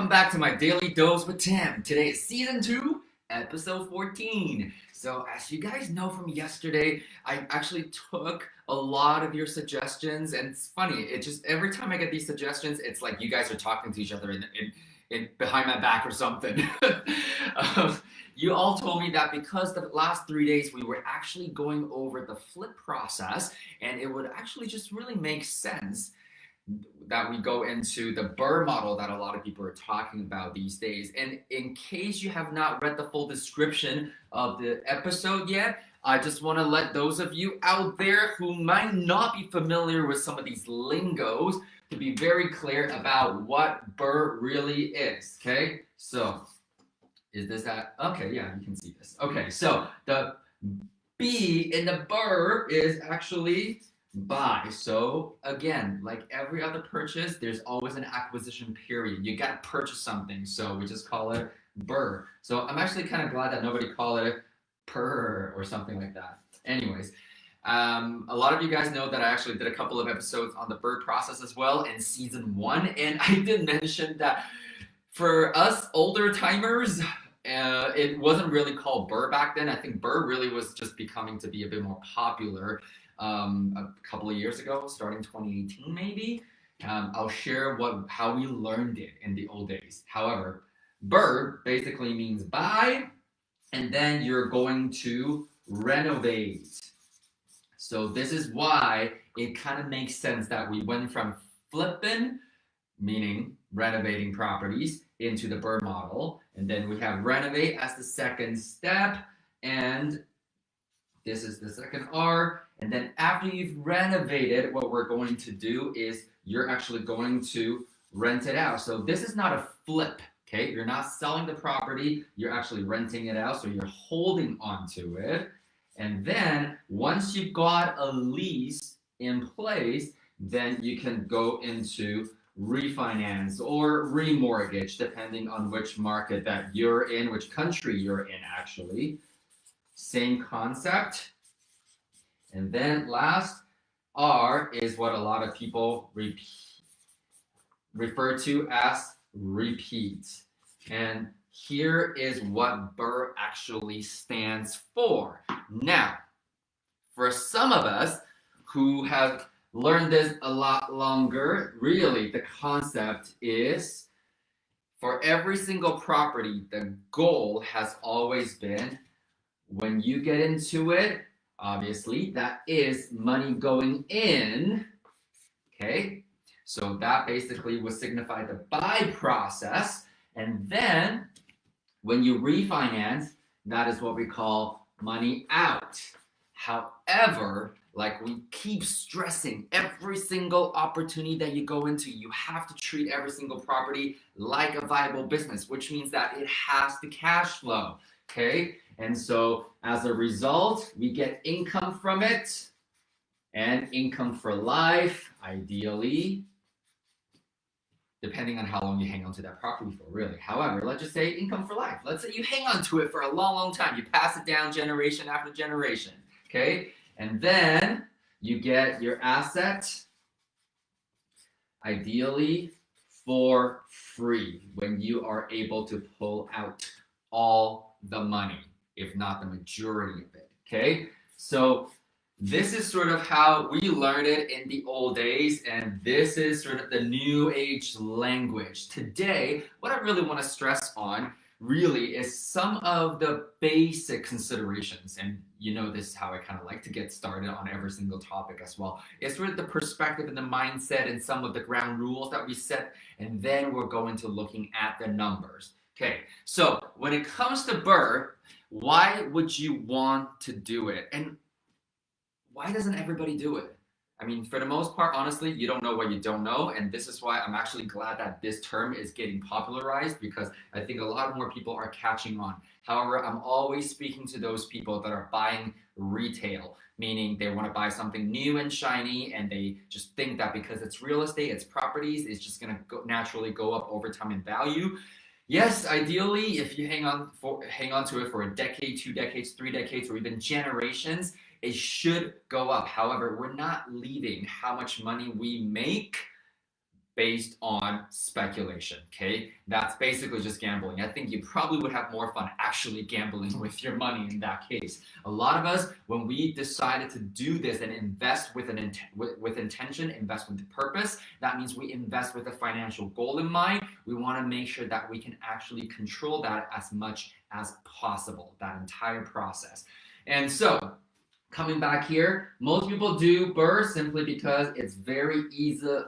back to my Daily Dose with Tim. Today is Season 2, Episode 14. So as you guys know from yesterday, I actually took a lot of your suggestions, and it's funny, it just every time I get these suggestions, it's like you guys are talking to each other in behind my back or something. You all told me that because the last 3 days we were actually going over the flip process, and it would actually just really make sense that we go into the BRRRR model that a lot of people are talking about these days. And in case you have not read the full description of the episode yet, I just want to let those of you out there who might not be familiar with some of these lingos to be very clear about what BRRRR really is. Okay, so is this that? Okay, yeah, you can see this. Okay, so the B in the BRRRR is actually buy. So again, like every other purchase, there's always an acquisition period. You got to purchase something, so we just call it BRRRR. So I'm actually kind of glad that nobody called it PRR or something like that. Anyways, a lot of you guys know that I actually did a couple of episodes on the BRRRR process as well in Season 1, and I did mention that for us older timers, it wasn't really called BRRRR back then. I think BRRRR really was just becoming to be a bit more popular a couple of years ago, starting 2018 maybe. I'll share how we learned it in the old days. However, BRRRR basically means buy, and then you're going to renovate. So this is why it kind of makes sense that we went from flipping, meaning renovating properties, into the BRRRR model, and then we have renovate as the second step, and this is the second R. And then after you've renovated, what we're going to do is you're actually going to rent it out. So this is not a flip, okay? You're not selling the property, you're actually renting it out, so you're holding onto it. And then once you've got a lease in place, then you can go into refinance or remortgage, depending on which market that you're in, which country you're in actually. Same concept. And then last, R is what a lot of people refer to as repeat. And here is what BRRRR actually stands for. Now, for some of us who have learned this a lot longer, really the concept is for every single property, the goal has always been when you get into it, obviously, that is money going in, okay? So that basically would signify the buy process. And then when you refinance, that is what we call money out. However, like we keep stressing, every single opportunity that you go into, you have to treat every single property like a viable business, which means that it has to cash flow, okay? And so as a result, we get income from it and income for life, ideally, depending on how long you hang on to that property for, really. However, let's just say income for life. Let's say you hang on to it for a long, long time. You pass it down generation after generation, okay? And then you get your asset, ideally for free, when you are able to pull out all the money, if not the majority of it, okay? So this is sort of how we learned it in the old days, and this is sort of the new age language. Today, what I really want to stress on really is some of the basic considerations, and you know this is how I kind of like to get started on every single topic as well. It's sort of the perspective and the mindset and some of the ground rules that we set, and then we're going to looking at the numbers. Okay, so when it comes to BRRRR, why would you want to do it? And why doesn't everybody do it? I mean, for the most part, honestly, you don't know what you don't know. And this is why I'm actually glad that this term is getting popularized, because I think a lot more people are catching on. However, I'm always speaking to those people that are buying retail, meaning they want to buy something new and shiny, and they just think that because it's real estate, it's properties, it's just going to naturally go up over time in value. Yes, ideally, if you hang on to it for a decade, 2 decades, 3 decades, or even generations, it should go up. However, we're not leaving how much money we make based on speculation, okay? That's basically just gambling. I think you probably would have more fun actually gambling with your money in that case. A lot of us, when we decided to do this and invest with intention, invest with purpose, that means we invest with a financial goal in mind. We want to make sure that we can actually control that as much as possible, that entire process. And so, coming back here, most people do BRRRR simply because it's very easily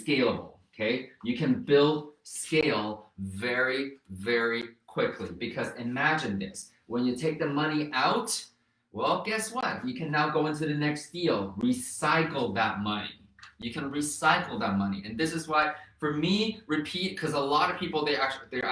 scalable, okay? You can build scale very, very quickly because imagine this. When you take the money out, well, guess what? You can now go into the next deal, recycle that money. You can recycle that money. And this is why, for me, repeat, because a lot of people, they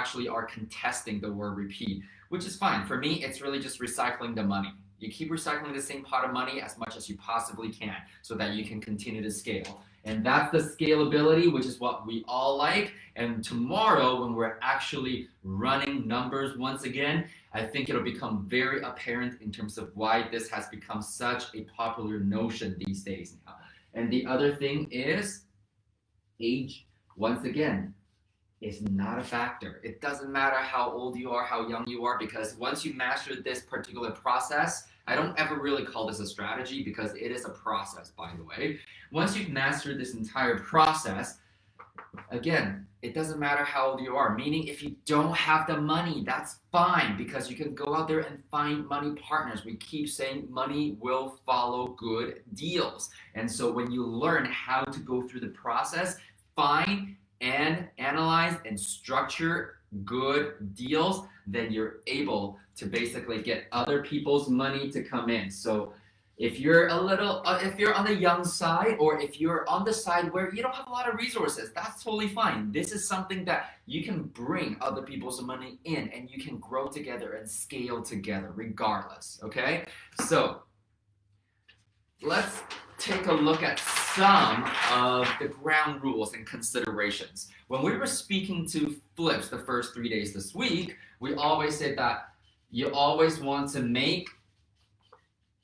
actually are contesting the word repeat, which is fine. For me, it's really just recycling the money. You keep recycling the same pot of money as much as you possibly can so that you can continue to scale. And that's the scalability, which is what we all like. And tomorrow, when we're actually running numbers once again, I think it'll become very apparent in terms of why this has become such a popular notion these days now. And the other thing is age, once again, is not a factor. It doesn't matter how old you are, how young you are, because once you master this particular process, I don't ever really call this a strategy because it is a process, by the way. Once you've mastered this entire process, again, it doesn't matter how old you are. Meaning if you don't have the money, that's fine because you can go out there and find money partners. We keep saying money will follow good deals. And so when you learn how to go through the process, find and analyze and structure good deals, then you're able to basically get other people's money to come in. So if you're if you're on the young side, or if you're on the side where you don't have a lot of resources, that's totally fine. This is something that you can bring other people's money in and you can grow together and scale together regardless, okay? So let's take a look at some of the ground rules and considerations. When we were speaking to flips the first 3 days this week, we always said that you always want to make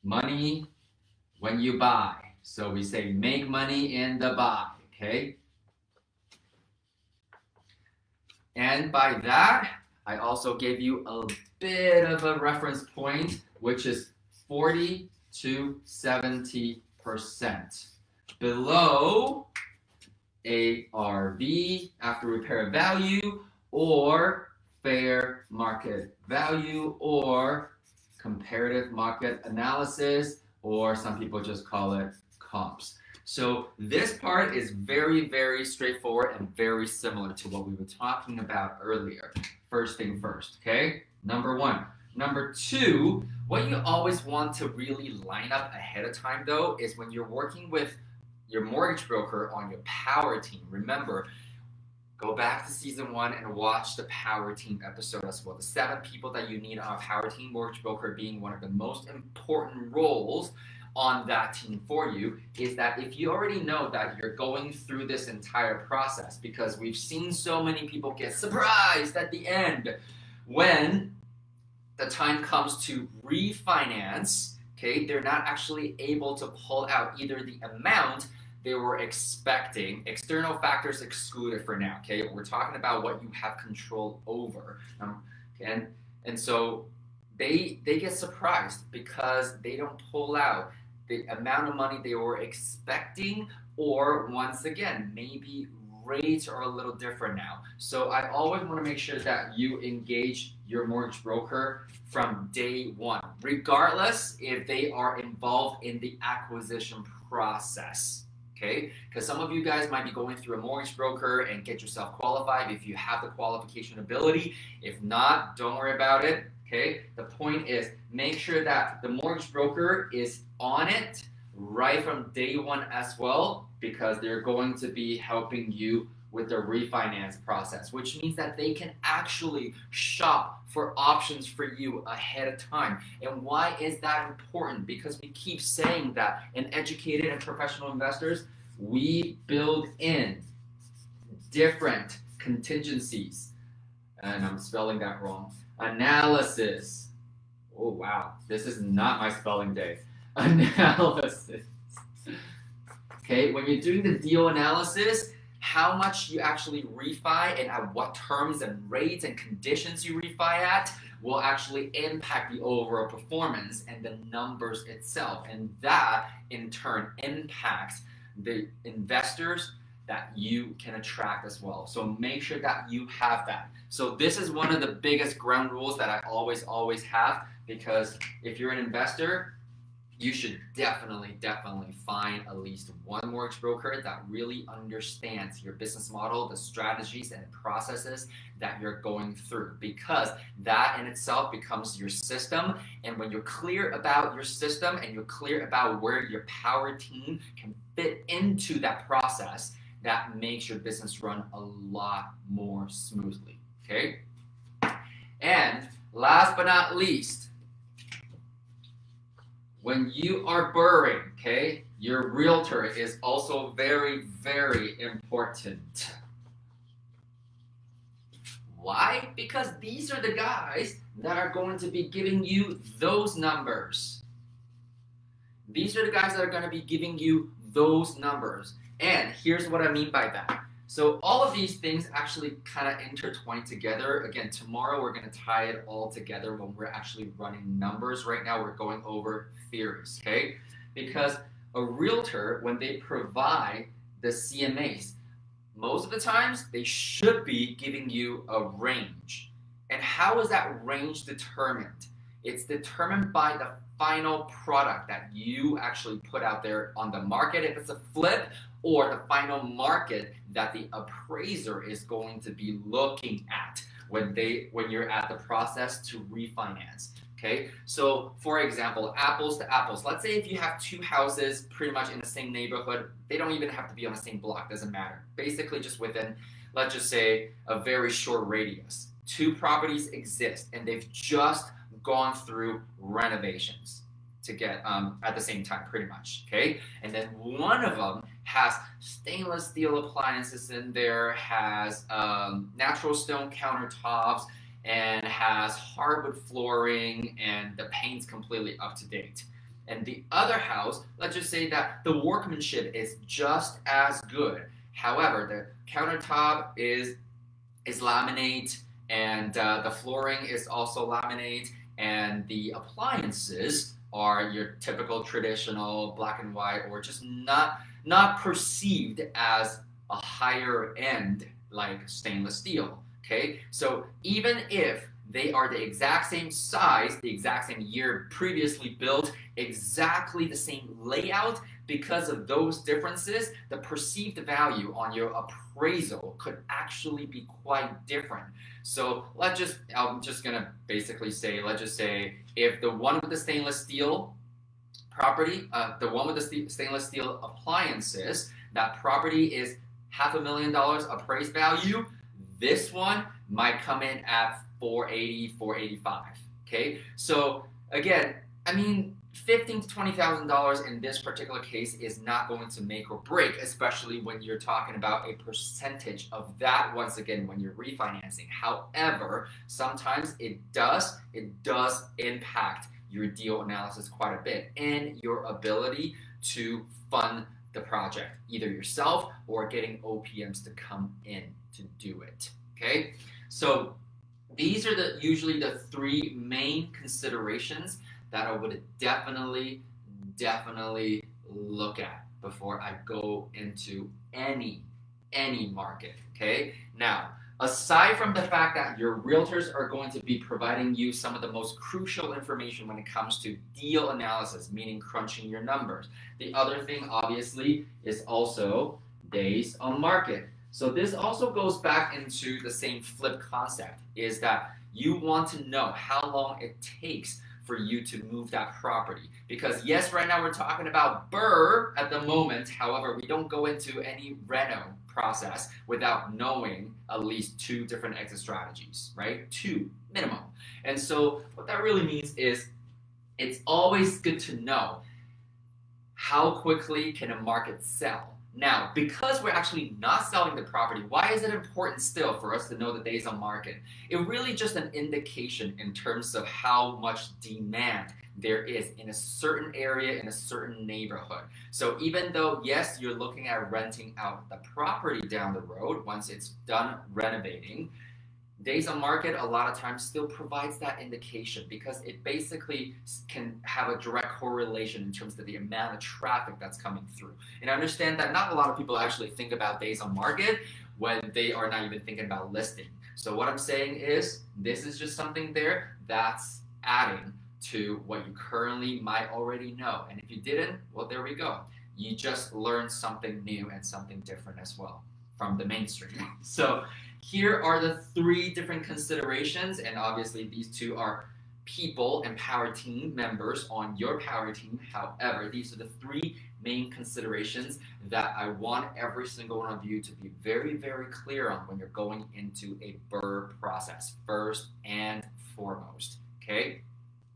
money when you buy. So we say make money in the buy, okay? And by that, I also gave you a bit of a reference point, which is 40 to 70% below ARV, after repair value, or fair market value, or comparative market analysis, or some people just call it comps. So this part is very, very straightforward and very similar to what we were talking about earlier. First thing first, okay? Number one. Number two, what you always want to really line up ahead of time though is when you're working with your mortgage broker on your power team. Remember, go back to season 1 and watch the power team episode as well. The 7 people that you need on a power team, mortgage broker being one of the most important roles on that team for you, is that if you already know that you're going through this entire process, because we've seen so many people get surprised at the end when the time comes to refinance, okay, they're not actually able to pull out either the amount they were expecting, external factors excluded for now, okay? We're talking about what you have control over. And so they get surprised because they don't pull out the amount of money they were expecting, or once again, maybe rates are a little different now. So I always want to make sure that you engage your mortgage broker from day one, regardless if they are involved in the acquisition process. Okay, because some of you guys might be going through a mortgage broker and get yourself qualified if you have the qualification ability. If not, don't worry about it. Okay, the point is make sure that the mortgage broker is on it right from day one as well, because they're going to be helping you with the refinance process, which means that they can actually shop for options for you ahead of time. And why is that important? Because we keep saying that in educated and professional investors, we build in different contingencies, and I'm spelling that wrong, analysis. Oh wow, this is not my spelling day. Analysis. Okay, when you're doing the deal analysis, how much you actually refi and at what terms and rates and conditions you refi at will actually impact the overall performance and the numbers itself. And that in turn impacts the investors that you can attract as well. So make sure that you have that. So this is one of the biggest ground rules that I always have, because if you're an investor, you should definitely find at least one mortgage broker that really understands your business model, the strategies and processes that you're going through, because that in itself becomes your system. And when you're clear about your system and you're clear about where your power team can fit into that process, that makes your business run a lot more smoothly, okay? And last but not least, when you are BRRRRing, okay, your realtor is also very important. Why? Because these are the guys that are going to be giving you those numbers. These are the guys that are going to be giving you those numbers. And here's what I mean by that. So all of these things actually kind of intertwine together. Again, tomorrow we're going to tie it all together when we're actually running numbers. Right now we're going over theories, okay? Because a realtor, when they provide the CMAs, most of the times they should be giving you a range. And how is that range determined? It's determined by the final product that you actually put out there on the market, if it's a flip, or the final market that the appraiser is going to be looking at when you're at the process to refinance. Okay, so for example, apples to apples. Let's say if you have two houses pretty much in the same neighborhood, they don't even have to be on the same block, doesn't matter. Basically just within, let's just say, a very short radius. Two properties exist and they've just gone through renovations to get at the same time, pretty much, okay? And then one of them has stainless steel appliances in there, has natural stone countertops, and has hardwood flooring, and the paint's completely up to date. And the other house, let's just say that the workmanship is just as good. However, the countertop is laminate, and the flooring is also laminate, and the appliances are your typical traditional black and white, or just not perceived as a higher end like stainless steel. Okay, so even if they are the exact same size, the exact same year previously built, exactly the same layout, because of those differences, the perceived value on your appraisal could actually be quite different. So I'm just gonna basically say, let's just say if the one with the stainless steel property, the one with the stainless steel appliances, that property is $500,000 appraised value, this one might come in at $480,000, $485,000. Okay, so again, I mean, $15,000 to $20,000 in this particular case is not going to make or break, especially when you're talking about a percentage of that, once again, when you're refinancing. However, sometimes it does impact your deal analysis quite a bit and your ability to fund the project, either yourself or getting OPMs to come in to do it. Okay, so these are usually the three main considerations that I would definitely look at before I go into any market. Okay, now aside from the fact that your realtors are going to be providing you some of the most crucial information when it comes to deal analysis, meaning crunching your numbers, the other thing obviously is also days on market. So this also goes back into the same flip concept, is that you want to know how long it takes for you to move that property. Because yes, right now we're talking about BRRRR at the moment. However, we don't go into any reno process without knowing at least two different exit strategies, right? Two minimum. And so what that really means is it's always good to know how quickly can a market sell. Now, because we're actually not selling the property, why is it important still for us to know the days on market? It really just an indication in terms of how much demand there is in a certain area, in a certain neighborhood. So even though, yes, you're looking at renting out the property down the road once it's done renovating, days on market a lot of times still provides that indication because it basically can have a direct correlation in terms of the amount of traffic that's coming through. And I understand that not a lot of people actually think about days on market when they are not even thinking about listing. So what I'm saying is this is just something there that's adding to what you currently might already know. And if you didn't, well, there we go. You just learned something new and something different as well from the mainstream. So here are the 3 different considerations, and obviously these 2 are people and power team members on your power team. However, these are the 3 main considerations that I want every single one of you to be very, very clear on when you're going into a BRRRR process, first and foremost, okay?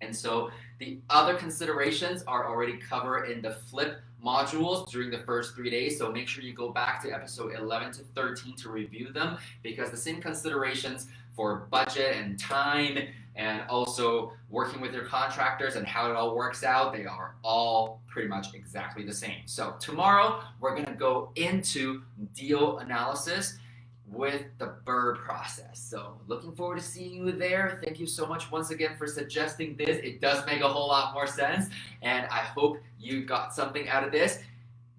And so the other considerations are already covered in the flip modules during the first 3 days. So make sure you go back to episode 11 to 13 to review them, because the same considerations for budget and time and also working with your contractors and how it all works out, they are all pretty much exactly the same. So tomorrow we're going to go into deal analysis with the BRRRR process. So looking forward to seeing you there. Thank you so much once again for suggesting this. It does make a whole lot more sense, and I hope you got something out of this.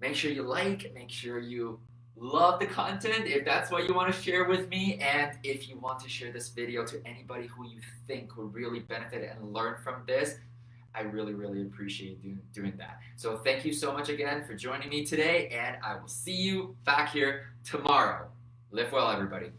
Make sure you like, make sure you love the content if that's what you want to share with me, and if you want to share this video to anybody who you think would really benefit and learn from this, I really, really appreciate doing that. So thank you so much again for joining me today, and I will see you back here tomorrow. Live well, everybody.